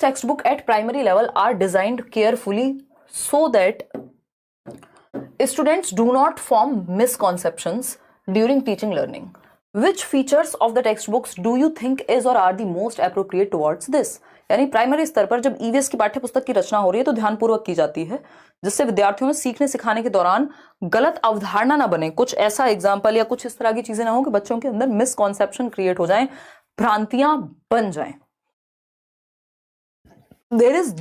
textbook at primary level are designed carefully so that students do not form misconceptions during teaching learning. Which features of the textbooks do you think is or are the most appropriate towards this? यानी primary स्तर पर जब EVS की पाठ्य पुस्तक की रचना हो रही है तो ध्यानपूर्वक की जाती है, जिससे विद्यार्थियों में सीखने सिखाने के दौरान गलत अवधारणा ना बने, कुछ ऐसा एग्जाम्पल या कुछ इस तरह की चीजें ना हो कि बच्चों के अंदर मिसकॉन्सेप्शन क्रिएट हो जाएं, भ्रांतियां बन जाएं. There is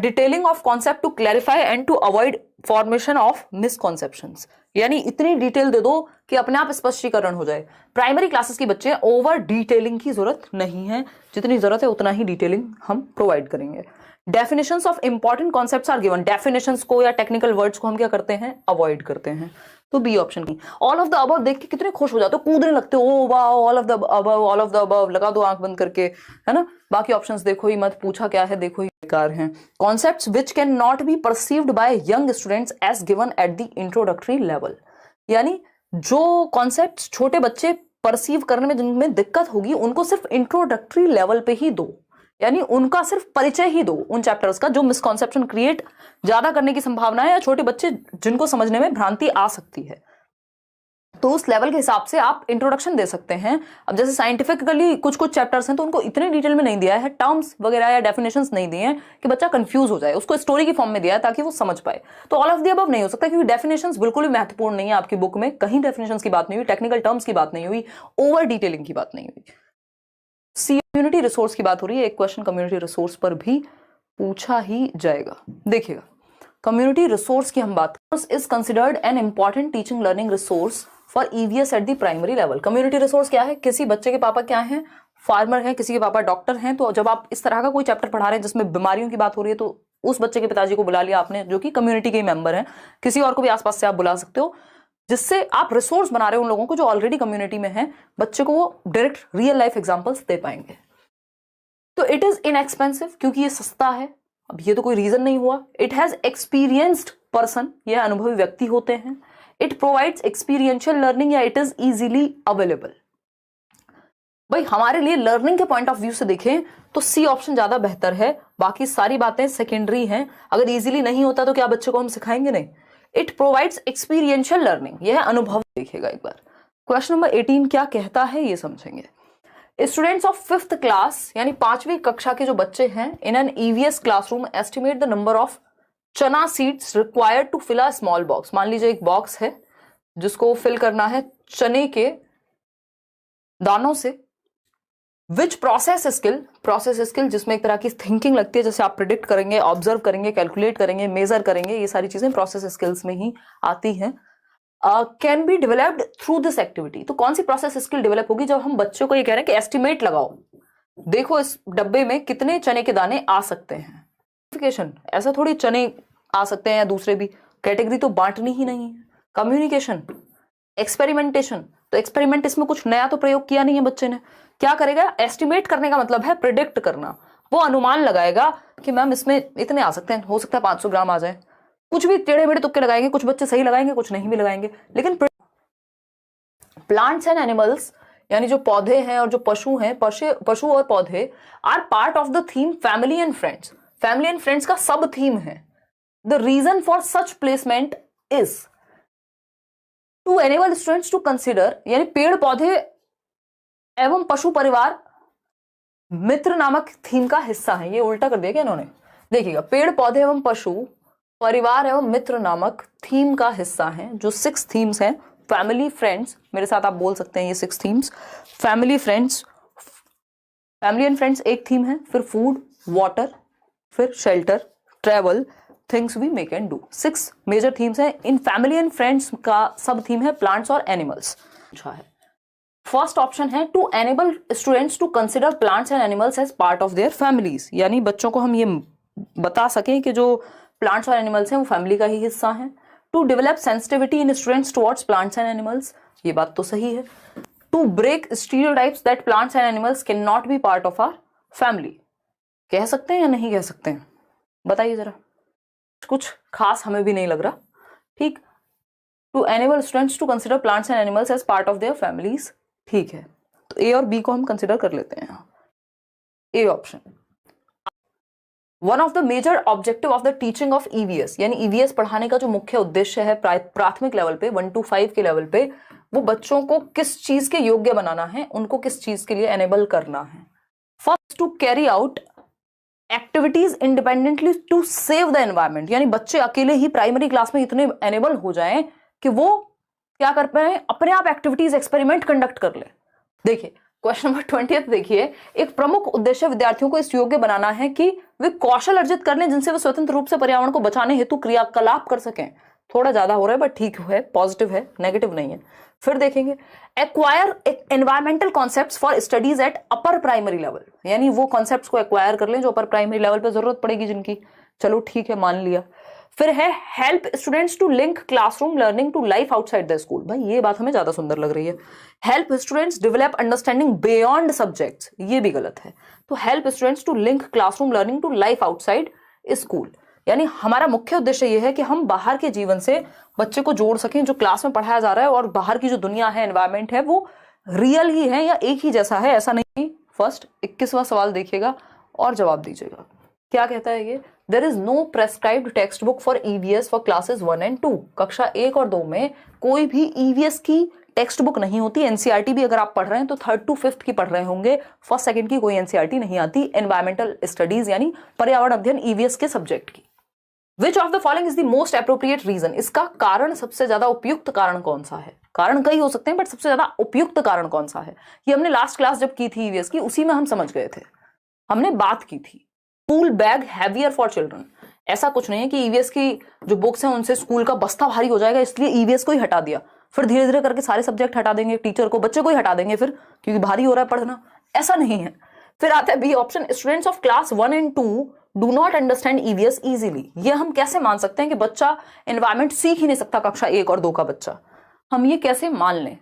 detailing of concept to clarify and to avoid formation of misconceptions. यानी इतनी डिटेल दे दो कि अपने आप स्पष्टीकरण हो जाए. प्राइमरी क्लासेस के बच्चे ओवर डिटेलिंग की जरूरत नहीं है, जितनी जरूरत है उतना ही डिटेलिंग हम प्रोवाइड करेंगे. Definitions of important concepts are given. Definitions को या टेक्निकल वर्ड्स को हम क्या करते हैं, अवॉइड करते हैं. तो बी ऑप्शन की. ऑल ऑफ द अबव देख के कितने खुश हो जाते हो, कूदने लगते हो, ओ वाह all of the above, all of the above, लगा दो आंख बंद करके, है ना. बाकी ऑप्शंस देखो ही मत, पूछा क्या है देखो ही बेकार हैं. Concepts which can not be perceived by young students as given at the introductory level. यानी जो कॉन्सेप्ट्स छोटे बच्चे परसीव करने में जिनमें दिक्कत होगी उनको सिर्फ इंट्रोडक्टरी लेवल पे ही दो, यानी उनका सिर्फ परिचय ही दो उन चैप्टर्स का जो मिसकॉन्सेप्शन क्रिएट ज्यादा करने की संभावना है या छोटे बच्चे जिनको समझने में भ्रांति आ सकती है. तो उस लेवल के हिसाब से आप इंट्रोडक्शन दे सकते हैं. अब जैसे साइंटिफिकली कुछ कुछ चैप्टर्स हैं तो उनको इतने डिटेल में नहीं दिया है, टर्म्स वगैरह या डेफिनेशंस नहीं दिए हैं कि बच्चा कंफ्यूज हो जाए, उसको स्टोरी की फॉर्म में दिया है ताकि वो समझ पाए. तो ऑल ऑफ द अबव नहीं हो सकता, क्योंकि डेफिनेशंस बिल्कुल भी महत्वपूर्ण नहीं है आपकी बुक में. कहीं डेफिनेशंस की बात नहीं हुई, टेक्निकल टर्म्स की बात नहीं हुई, ओवर डिटेलिंग की बात नहीं हुई. कम्युनिटी रिसोर्स की बात हो रही है. एक क्वेश्चन कम्युनिटी रिसोर्स पर भी पूछा ही जाएगा. देखिएगा, कम्युनिटी रिसोर्स की हम बात करें, is considered an important teaching learning resource for EVS at the primary level. Community resource क्या है? किसी बच्चे के पापा क्या हैं, फार्मर हैं, किसी के पापा डॉक्टर हैं, तो जब आप इस तरह का कोई चैप्टर पढ़ा रहे हैं जिसमें बीमारियों की बात हो रही है तो उस बच्चे के पिताजी को बुला लिया आपने जो कि कम्युनिटी के मेंबर हैं. किसी और को भी आसपास से आप बुला सकते हो, जिससे आप रिसोर्स बना रहे हो उन लोगों को जो ऑलरेडी कम्युनिटी में हैं. बच्चे को वो डायरेक्ट रियल लाइफ एग्जांपल्स दे पाएंगे. तो इट इज इनएक्सपेंसिव, क्योंकि ये सस्ता है. अब ये तो कोई रीजन नहीं हुआ. इट हैज एक्सपीरियंस्ड पर्सन, ये अनुभवी व्यक्ति होते हैं. इट प्रोवाइड्स एक्सपीरियंशियल लर्निंग या इट इज इजीली अवेलेबल. भाई हमारे लिए लर्निंग के पॉइंट ऑफ व्यू से देखें तो सी ऑप्शन ज्यादा बेहतर है. बाकी सारी बातें सेकेंडरी हैं. अगर इजीली नहीं होता तो क्या बच्चे को हम सिखाएंगे? नहीं. इट प्रोवाइड्स एक्सपीरियंशियल लर्निंग, यह अनुभव. देखिएगा एक बार क्वेश्चन नंबर 18 क्या कहता है ये समझेंगे. स्टूडेंट्स ऑफ 5th क्लास यानी 5वीं कक्षा के जो बच्चे हैं in an EVS classroom estimate the number of chana seeds required to fill a small box. मान लीजिए एक बॉक्स है जिसको फिल करना है चने के दानों से. विच प्रोसेस स्किल जिसमें एक तरह की थिंकिंग लगती है, जैसे आप प्रिडिक्ट करेंगे, ऑब्जर्व करेंगे, कैलकुलेट करेंगे, मेजर करेंगे, ये सारी चीजें प्रोसेस स्किल्स में ही आती हैं. Can be developed through this activity. तो कौन सी प्रोसेस स्किल डेवलप होगी जब हम बच्चों को ये कह रहे हैं कि एस्टिमेट लगाओ, देखो इस डब्बे में कितने चने के दाने आ सकते हैं. ऐसा थोड़ी चने आ सकते हैं या दूसरे भी, कैटेगरी तो बांटनी ही नहीं है. कम्युनिकेशन, एक्सपेरिमेंटेशन, तो एक्सपेरिमेंट इसमें कुछ नया तो प्रयोग किया नहीं है बच्चे ने. क्या करेगा? एस्टिमेट करने का मतलब है प्रिडिक्ट करना. वो अनुमान लगाएगा कि मैम इसमें इतने आ सकते हैं, हो सकता है 500 ग्राम आ जाए. कुछ भी टेढ़े मेढ़े तुक्के लगाएंगे, कुछ बच्चे सही लगाएंगे, कुछ नहीं भी लगाएंगे. लेकिन प्लांट्स एंड एनिमल्स यानी जो पौधे हैं और जो पशु हैं, पशु और पौधे are part of the theme family and friends. Family and friends का सब थीम है. The reason for such placement is to enable students to consider, यानी पेड़ पौधे एवं पशु परिवार मित्र नामक थीम का हिस्सा है. ये उल्टा कर दिया क्या इन्होंने? देखिएगा, पेड़ पौधे एवं पशु परिवार एवं मित्र नामक थीम का हिस्सा है. जो 6 थीम्स हैं, फैमिली फ्रेंड्स, मेरे साथ आप बोल सकते हैं ये 6 themes. Family friends, family and friends एक थीम है. फिर फूड, वाटर, फिर shelter, travel, things we make and do. 6 major themes हैं. इन फैमिली एंड फ्रेंड्स का सब थीम है प्लांट्स और एनिमल्स. अच्छा है. फर्स्ट ऑप्शन है to enable students to consider plants and animals as part of their families. यानी बच्चों को हम ये बता सकें कि जो प्लांट्स और एनिमल्स हैं वो फैमिली का ही हिस्सा हैं. To develop sensitivity in students towards plants and animals, ये बात तो सही है. To break stereotypes that plants and animals can not be part of our family. कह सकते हैं या नहीं कह सकते हैं? बताइए जरा. कुछ खास हमें भी नहीं लग रहा. ठीक. To enable students to consider plants and animals as part of their families. ठीक है, तो ए और बी को हम कंसिडर कर लेते हैं. A option one of the major objective of the teaching of EVS, EVS ईवीएस पढ़ाने का जो मुख्य उद्देश्य है प्राथमिक लेवल पे 1 to 5 के लेवल पे, वो बच्चों को किस चीज के योग्य बनाना है, उनको किस चीज के लिए एनेबल करना है। First, to carry out activities independently to save the environment, यानी बच्चे अकेले ही प्राइमरी क्लास में इतने एनेबल हो जाएं कि वो क्या कर पाए, अपने आप एक्टिविटीज एक्सपेरिमेंट कंडक्ट कर ले। देखिए क्वेश्चन नंबर 20 देखिए, एक प्रमुख उद्देश्य विद्यार्थियों को इस योग्य बनाना है कि वे कौशल अर्जित कर लें जिनसे वे स्वतंत्र रूप से पर्यावरण को बचाने हेतु क्रियाकलाप कर सकें। थोड़ा ज्यादा हो रहा है बट ठीक है, पॉजिटिव है, नेगेटिव नहीं है। फिर देखेंगे acquire environmental concepts for studies at upper primary level, यानी वो कॉन्सेप्ट्स को एक्वायर कर लें जो अपर प्राइमरी लेवल पे जरूरत पड़ेगी जिनकी। चलो ठीक है, मान लिया। फिर है help students to link classroom learning to life outside the school. भाई ये बात हमें ज्यादा सुंदर लग रही है। Help students develop understanding beyond subjects, ये भी गलत है। तो help students to link classroom learning to life outside school, यानी हमारा मुख्य उद्देश्य यह है कि हम बाहर के जीवन से बच्चे को जोड़ सकें, जो क्लास में पढ़ाया जा रहा है और बाहर की जो दुनिया है, एनवायरमेंट है, वो रियल ही है या एक ही जैसा है, ऐसा नहीं। फर्स्ट 21वां सवाल देखिएगा और जवाब दीजिएगा। क्या कहता है ये, there is no prescribed text book for EVS for classes 1 and 2। कक्षा 1 और 2 में कोई भी ईवीएस की टेक्स्ट बुक नहीं होती। एनसीईआरटी भी अगर आप पढ़ रहे हैं तो 3rd to 5th की पढ़ रहे होंगे, 1st 2nd की कोई एनसीईआरटी नहीं आती। एनवायरमेंटल स्टडीज यानी पर्यावरण अध्ययन ईवीएस के सब्जेक्ट की। Which of the following is the most appropriate reason, इसका कारण सबसे ज्यादा उपयुक्त कारण कौन सा है। कारण कई हो सकते हैं बट सबसे ज्यादा उपयुक्त कारण कौन सा है, ये हमने लास्ट क्लास जब की थी ईवीएस की, उसी में हम समझ गए थे, हमने बात की थी। School bag heavier for children, ऐसा कुछ नहीं है कि ईवीएस की जो बुक्स हैं उनसे स्कूल का बस्ता भारी हो जाएगा इसलिए ईवीएस को ही हटा दिया, फिर धीरे धीरे करके सारे सब्जेक्ट हटा देंगे, टीचर को बच्चे को ही हटा देंगे फिर, क्योंकि भारी हो रहा है पढ़ना, ऐसा नहीं है। फिर आता है B option, students of class 1 and 2 do not understand EVS easily. ये हम कैसे मान सकते हैं कि बच्चा एनवायरमेंट सीख ही नहीं सकता, कक्षा 1 और 2 का बच्चा, हम ये कैसे मान लें।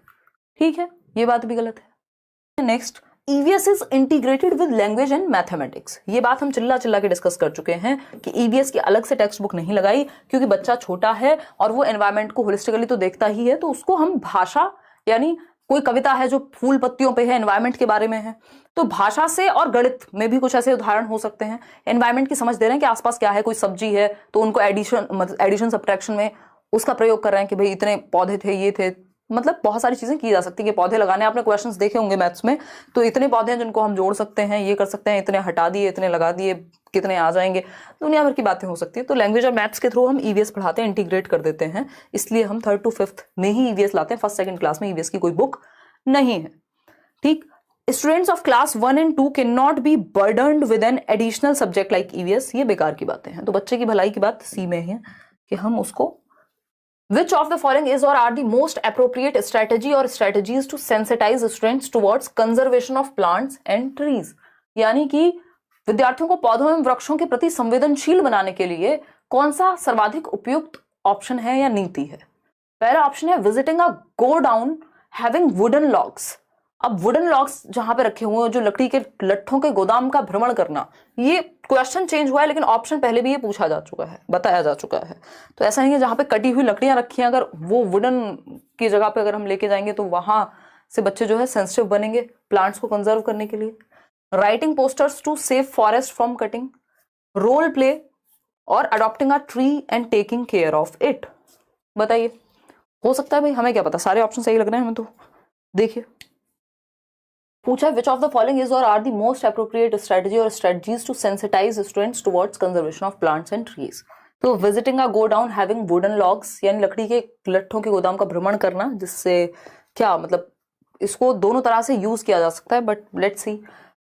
ठीक है, ये बात भी गलत है। Next, EVS is integrated with language and mathematics, ये बात हम चिल्ला चिल्ला के डिस्कस कर चुके हैं कि ईवीएस की अलग से टेक्स्ट बुक नहीं लगाई, क्योंकि बच्चा छोटा है और वो एनवायरमेंट को होलिस्टिकली तो देखता ही है, तो उसको हम भाषा, यानी कोई कविता है जो फूल पत्तियों पे है, एनवायरमेंट के बारे में है, तो भाषा से और गणित में भी कुछ ऐसे उदाहरण हो सकते हैं। एनवायरमेंट की समझ दे रहे हैं कि आसपास क्या है, कोई सब्जी है तो उनको एडिशन सब्ट्रैक्शन में उसका प्रयोग कर रहे हैं कि भाई इतने पौधे थे, ये थे, मतलब बहुत सारी चीजें की जा सकती है कि पौधे लगाने, आपने क्वेश्चंस देखे होंगे मैथ्स में, तो इतने पौधे हैं जिनको हम जोड़ सकते हैं, ये कर सकते हैं, इतने हटा दिए, इतने लगा दिए, कितने आ जाएंगे, दुनिया भर की बातें हो सकती है। तो लैंग्वेज और मैथ्स के थ्रू हम ईवीएस पढ़ाते हैं, इंटीग्रेट कर देते हैं, इसलिए हम 3rd to 5th में ही ईवीएस लाते हैं, 1st 2nd क्लास में ईवीएस की कोई बुक नहीं है। ठीक, students of class 1 and 2 can not be burdened with an additional subject like EVS, ये बेकार की बातें हैं। तो बच्चे की भलाई की बात सी में है कि हम उसको, Which of the following is or are the most appropriate strategy or strategies to sensitize students towards conservation of plants and trees? यानी कि विद्यार्थियों को पौधों एवं वृक्षों के प्रति संवेदनशील बनाने के लिए कौन सा सर्वाधिक उपयुक्त ऑप्शन है या नीति है। पहला ऑप्शन है visiting a godown having wooden logs. अब वुडन लॉग्स जहां पे रखे हुए हैं, जो लकड़ी के लट्ठों के गोदाम का भ्रमण करना, ये क्वेश्चन चेंज हुआ है लेकिन ऑप्शन पहले भी ये पूछा जा चुका है, बताया जा चुका है। तो ऐसा नहीं है जहां पे कटी हुई लकड़ियां रखी हैं, अगर वो वुडन की जगह पे अगर हम लेके जाएंगे तो वहां से बच्चे जो है सेंसिटिव बनेंगे प्लांट्स को कंजर्व करने के लिए। Writing posters to save forest from cutting, role play और adopting a tree and taking care of it. बताइए, हो सकता है भाई, हमें क्या पता, सारे ऑप्शन सही लग रहे हैं हमें। तो देखिए पूछा which of the following is और are the most appropriate strategy और strategies to sensitise students towards conservation of plants and trees. तो visiting a godown having wooden logs, यानी लकड़ी के लट्ठों के गोदाम का भ्रमण करना, जिससे क्या मतलब, इसको दोनों तरह से यूज किया जा सकता है, but let's see.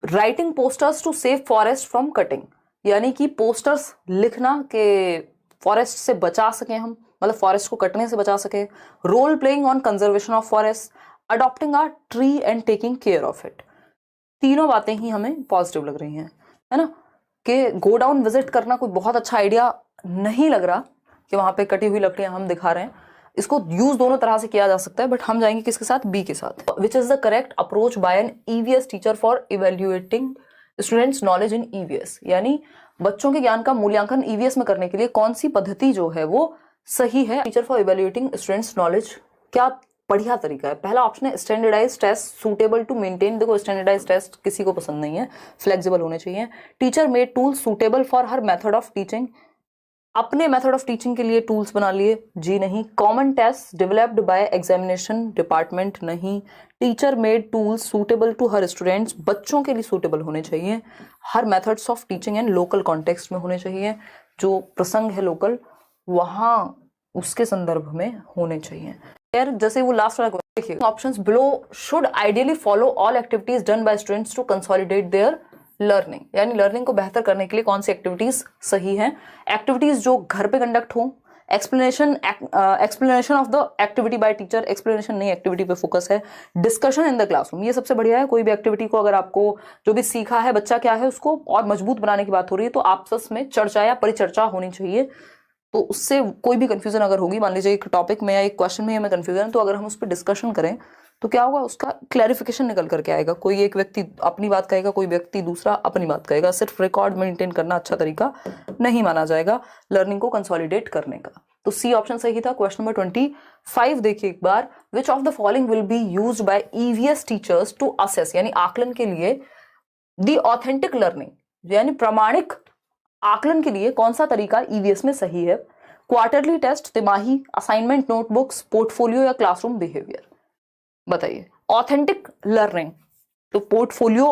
Writing posters to save forest from cutting, यानी कि पोस्टर्स लिखना के फॉरेस्ट से बचा सके हम, मतलब फॉरेस्ट को कटने से बचा सके। Role playing on conservation of forest, adopting a tree and taking care of it. तीनों बातें ही हमें पॉजिटिव लग रही हैं, है ना। कि गो डाउन विजिट करना कोई बहुत अच्छा आइडिया नहीं लग रहा कि वहां पे कटी हुई लकड़ियां हम दिखा रहे हैं, इसको यूज दोनों तरह से किया जा सकता है, बट हम जाएंगे किसके साथ, बी के साथ। Which is the correct approach by an EVS teacher for evaluating students knowledge in EVS, यानी बच्चों के ज्ञान का मूल्यांकन ईवीएस में करने के लिए कौन सी पद्धति जो है वो सही है। Teacher for evaluating students knowledge, क्या बढ़िया तरीका है। पहला ऑप्शन है standardise test suitable to maintain. देखो स्टैंडर्डाइज टेस्ट किसी को पसंद नहीं है, फ्लेक्सिबल होने चाहिए। Teacher made tools suitable for हर मेथड ऑफ टीचिंग, अपने मेथड ऑफ टीचिंग के लिए टूल्स बना लिए, जी नहीं। Common test developed by examination department, नहीं। Teacher made tools suitable to हर स्टूडेंट्स, बच्चों के लिए सूटेबल होने चाहिए। हर methods of teaching and local context में होने चाहिए, जो प्रसंग है लोकल वहां उसके संदर्भ में होने चाहिए। यार जैसे वो लास्ट वाला देखिए, options below should ideally follow all activities done by students to consolidate their learning, यानी लर्निंग को बेहतर करने के लिए कौन सी एक्टिविटीज सही हैं। एक्टिविटीज जो घर पे कंडक्ट हो, explanation of the activity by teacher, explanation नहीं एक्टिविटी पे फोकस है। डिस्कशन इन द क्लासरूम, ये सबसे बढ़िया है। कोई भी एक्टिविटी को अगर आपको जो भी सीखा है बच्चा क्या है उसको और मजबूत बनाने की बात हो रही है तो आपस में चर्चा या परिचर्चा होनी चाहिए, तो उससे कोई भी कंफ्यूजन अगर होगी, मान लीजिए एक टॉपिक में या एक क्वेश्चन में हमें कंफ्यूजन, तो अगर हम उस पर डिस्कशन करें तो क्या होगा, उसका क्लैरिफिकेशन निकल करके आएगा। कोई एक व्यक्ति अपनी बात कहेगा, कोई व्यक्ति दूसरा अपनी बात कहेगा। सिर्फ रिकॉर्ड मेंटेन करना अच्छा तरीका नहीं माना जाएगा लर्निंग को कंसोलिडेट करने का। तो सी ऑप्शन सही था। क्वेश्चन नंबर 25 देखिए एक बार, which of the following will be used by EVS teachers to assess, यानी आकलन के लिए, द ऑथेंटिक लर्निंग, यानी प्रमाणिक आकलन के लिए कौन सा तरीका ईवीएस में सही है। क्वार्टरली टेस्ट, तिमाही, असाइनमेंट नोटबुक्स, पोर्टफोलियो या क्लासरूम बिहेवियर, बताइए। ऑथेंटिक लर्निंग तो पोर्टफोलियो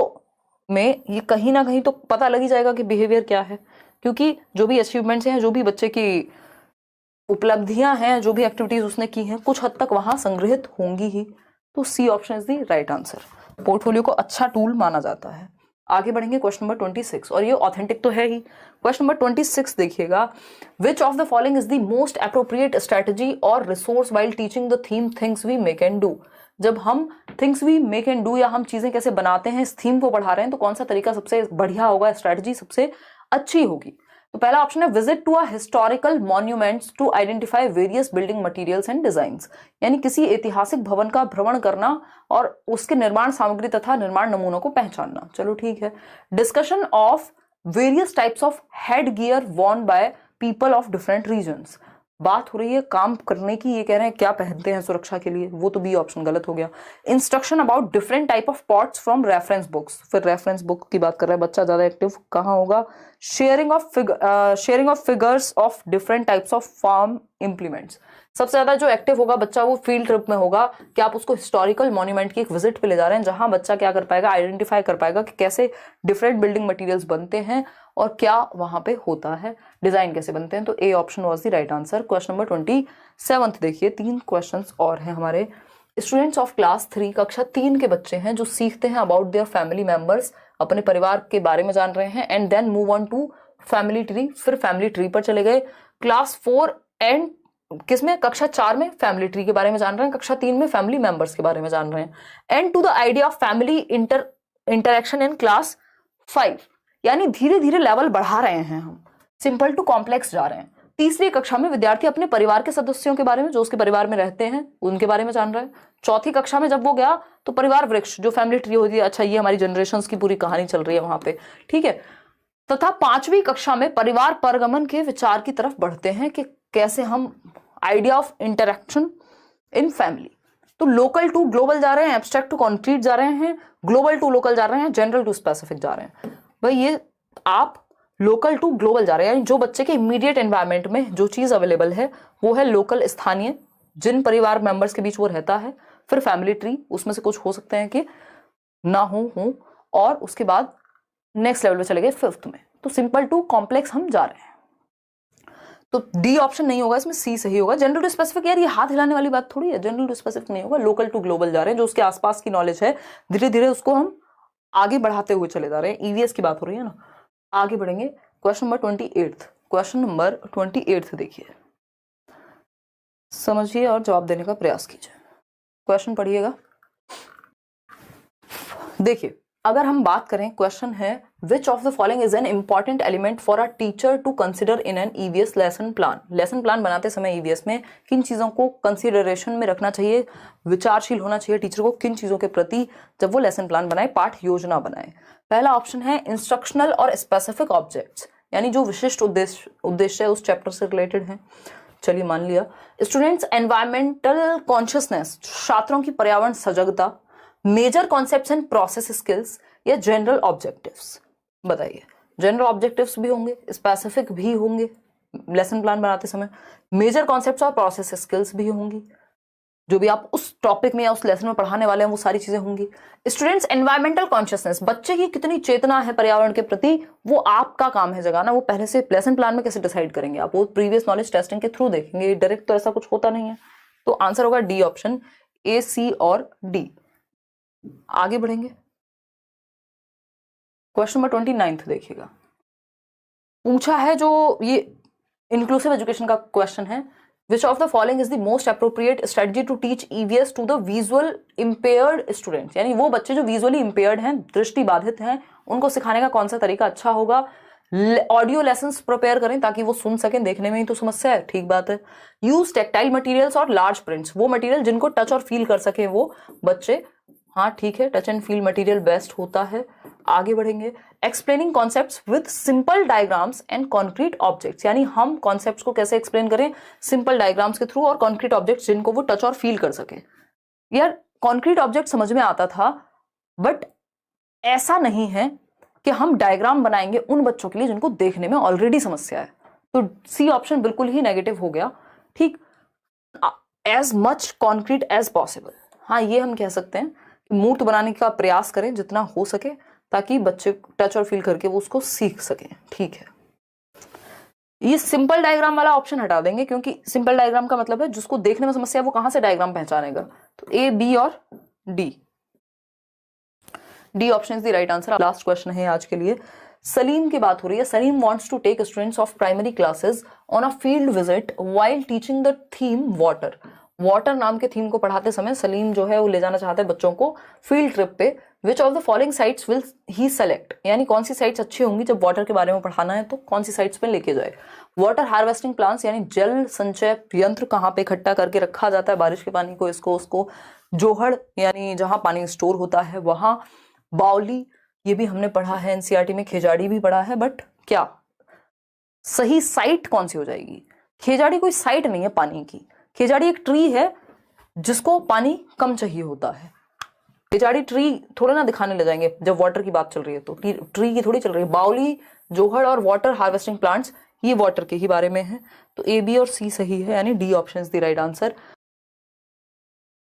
में ये कहीं ना कहीं तो पता लग ही जाएगा कि बिहेवियर क्या है, क्योंकि जो भी अचीवमेंट्स हैं, जो भी बच्चे की उपलब्धियां हैं, जो भी एक्टिविटीज उसने की हैं, कुछ हद तक वहां संग्रहित होंगी ही। तो C option is the right answer. Portfolio को अच्छा टूल माना जाता है। आगे बढ़ेंगे क्वेश्चन नंबर 26, और ये ऑथेंटिक तो है ही। क्वेश्चन नंबर 26 देखिएगा, which of the following is the most appropriate strategy और resource while teaching the theme things we make and do. जब हम things we make and do या हम चीजें कैसे बनाते हैं इस थीम को पढ़ा रहे हैं, तो कौन सा तरीका सबसे बढ़िया होगा, स्ट्रेटजी सबसे अच्छी होगी। तो पहला ऑप्शन है visit to a historical monuments to identify various building materials and designs, यानी किसी ऐतिहासिक भवन का भ्रमण करना और उसके निर्माण सामग्री तथा निर्माण नमूनों को पहचानना, चलो ठीक है। Discussion of various types of head gear worn by people of different regions, बात हो रही है काम करने की, ये कह रहे हैं क्या पहनते हैं सुरक्षा के लिए, वो तो बी ऑप्शन गलत हो गया। Instruction about different type of pots from reference books, फिर रेफरेंस बुक की बात कर रहा है बच्चा, ज्यादा एक्टिव कहाँ होगा। Sharing of figures of different types of farm implements, सबसे ज्यादा जो एक्टिव होगा बच्चा वो फील्ड ट्रिप में होगा कि आप उसको हिस्टोरिकल मॉन्यूमेंट की एक विजिट पे ले जा रहे हैं, जहां बच्चा क्या कर पाएगा, आइडेंटिफाई कर पाएगा कि कैसे डिफरेंट बिल्डिंग मटेरियल्स बनते हैं और क्या वहां पे होता है, डिजाइन कैसे बनते हैं। तो A option was the right answer. Question number 27 देखिए, 3 क्वेश्चंस और हैं हमारे। स्टूडेंट्स ऑफ क्लास 3 कक्षा 3 के बच्चे हैं जो सीखते हैं अबाउट देयर फैमिली मेंबर्स, अपने परिवार के बारे में जान रहे हैं, and then move on to family tree, फिर फैमिली ट्री पर चले गए। क्लास 4 एंड किसमें, कक्षा 4 में फैमिली ट्री के बारे में जान रहे हैं, कक्षा 3 में फैमिली मेंबर्स के बारे में जान रहे हैं, and to the idea of family interaction in class 5, यानी धीरे धीरे लेवल बढ़ा रहे हैं हम, सिंपल टू कॉम्प्लेक्स जा रहे हैं। तीसरी कक्षा में विद्यार्थी अपने परिवार के सदस्यों के बारे में, जो उसके परिवार में रहते हैं उनके बारे में जान रहे हैं। चौथी कक्षा में जब वो गया तो परिवार वृक्ष, जो फैमिली ट्री होती है, अच्छा ये हमारी जनरेशंस की पूरी कहानी चल रही है वहां पे, ठीक है। तथा 5वीं कक्षा में परिवार परगमन के विचार की तरफ बढ़ते हैं कि कैसे हम idea of interaction in family, तो लोकल टू ग्लोबल जा रहे हैं, एब्स्ट्रैक्ट टू कॉन्क्रीट जा रहे हैं, ग्लोबल टू लोकल जा रहे हैं, जनरल टू स्पेसिफिक जा रहे हैं। भाई ये आप लोकल टू ग्लोबल जा रहे हैं, यानी जो बच्चे के इमीडिएट एनवायरनमेंट में जो चीज अवेलेबल है वो है लोकल, स्थानीय, जिन परिवार मेंबर्स के बीच वो रहता है। फिर फैमिली ट्री, उसमें से कुछ हो सकते हैं कि ना हो, और उसके बाद नेक्स्ट लेवल पे चले गए 5th में। तो सिंपल टू कॉम्प्लेक्स हम जा रहे हैं, तो डी ऑप्शन नहीं होगा, इसमें सी सही होगा। जनरल टू स्पेसिफिक, यार ये हाथ हिलाने वाली बात थोड़ी है, जनरल टू स्पेसिफिक नहीं होगा, लोकल टू ग्लोबल जा रहे हैं, जो उसके आसपास की नॉलेज है धीरे धीरे उसको हम आगे बढ़ाते हुए चले जा रहे हैं। ईवीएस की बात हो रही है ना। आगे बढ़ेंगे, क्वेश्चन नंबर 28। क्वेश्चन नंबर 28 देखिए, समझिए और जवाब देने का प्रयास कीजिए। क्वेश्चन पढ़िएगा। देखिए, अगर हम बात करें, क्वेश्चन है which of the following is an important element for a teacher to consider in an EVS lesson plan. Lesson plan बनाते समय ईवीएस में किन चीजों को कंसिडरेशन में रखना चाहिए, विचारशील होना चाहिए टीचर को किन चीजों के प्रति जब वो लेसन प्लान बनाए, पाठ योजना बनाए। पहला ऑप्शन है इंस्ट्रक्शनल और स्पेसिफिक ऑब्जेक्ट्स, यानी जो विशिष्ट उद्देश्य है उस चैप्टर से रिलेटेड है। चलिए मान लिया। स्टूडेंट्स एनवायरमेंटल कॉन्शियसनेस, छात्रों की पर्यावरण सजगता, major concepts and process skills या जनरल ऑब्जेक्टिव्स। बताइए, जनरल ऑब्जेक्टिव्स भी होंगे, स्पेसिफिक भी होंगे लेसन प्लान बनाते समय, मेजर कॉन्सेप्ट्स और प्रोसेस स्किल्स भी होंगी, जो भी आप उस टॉपिक में या उस लेसन में पढ़ाने वाले हैं वो सारी चीजें होंगी। स्टूडेंट्स एनवायरमेंटल कॉन्शियसनेस, बच्चे की कितनी चेतना है पर्यावरण के प्रति, वो आपका काम है जगाना। वो पहले से लेसन प्लान में कैसे डिसाइड करेंगे आप, वो प्रीवियस नॉलेज टेस्टिंग के थ्रू देखेंगे, डायरेक्ट तो ऐसा कुछ होता नहीं है। तो आंसर होगा डी ऑप्शन, ए, सी और डी। आगे बढ़ेंगे, क्वेश्चन नंबर 29 देखिएगा। पूछा है जो ये इंक्लूसिव एजुकेशन का क्वेश्चन है, Which of the following is the most appropriate strategy to teach EVS to the visual impaired students? यानी वो बच्चे जो visually impaired हैं, दृष्टि बाधित हैं, उनको सिखाने का कौन सा तरीका अच्छा होगा। ऑडियो लेसन्स प्रिपेयर करें ताकि वो सुन सकें, देखने में ही तो समस्या है, ठीक बात है। यूज टेक्टाइल मटेरियल्स और लार्ज प्रिंट्स, वो मटेरियल जिनको टच और फील कर सके वो बच्चे, हाँ ठीक है, touch and feel material best होता है। आगे बढ़ेंगे, explaining concepts with simple diagrams and concrete objects, यानी हम कॉन्सेप्ट्स को कैसे एक्सप्लेन करें, सिंपल डायग्राम्स के थ्रू और कॉन्क्रीट ऑब्जेक्ट्स जिनको वो टच और फील कर सके। यार कॉन्क्रीट ऑब्जेक्ट समझ में आता था, बट ऐसा नहीं है कि हम डायग्राम बनाएंगे उन बच्चों के लिए जिनको देखने में ऑलरेडी समस्या है। तो सी ऑप्शन बिल्कुल ही नेगेटिव हो गया, ठीक। As much concrete as possible, हाँ ये हम कह सकते हैं, मूर्त बनाने का प्रयास करें जितना हो सके ताकि बच्चे टच और फील करके वो उसको सीख सकें, ठीक है। ये सिंपल डायग्राम वाला ऑप्शन हटा देंगे, क्योंकि सिंपल डायग्राम का मतलब है जिसको देखने में समस्या है वो कहां से डायग्राम पहचानेगा। तो ए, बी और D, D option is the right answer. Last question है आज के लिए। सलीम की बात हो रही है। Salim wants to take students of primary classes on a field visit while teaching the theme water. Water नाम के थीम को पढ़ाते समय सलीम जो है वो ले जाना चाहते हैं बच्चों को फील्ड ट्रिप पे। विच of the following sites will he select, यानी कौन सी साइट्स अच्छी होंगी जब वाटर के बारे में पढ़ाना है तो कौन सी साइट्स पे लेके जाए। वाटर हार्वेस्टिंग प्लांट्स, यानी जल संचय यंत्र कहाँ पे इकट्ठा करके रखा जाता है बारिश के पानी को, इसको उसको। जोहड़, यानी जहां पानी स्टोर होता है वहां। बावली, ये भी हमने पढ़ा है एनसीईआरटी में। खेजाड़ी भी पढ़ा है, बट क्या सही साइट कौन सी हो जाएगी। खेजाड़ी कोई साइट नहीं है पानी की, खेजाड़ी एक ट्री है जिसको पानी कम चाहिए होता है। खेजाड़ी ट्री थोड़ा ना दिखाने ले जाएंगे जब वाटर की बात चल रही है, तो ट्री की थोड़ी चल रही है। बावली, जोहड़ और वाटर हार्वेस्टिंग प्लांट्स ये वाटर के ही बारे में है। तो ए, बी और सी सही है, यानी D option is the right answer.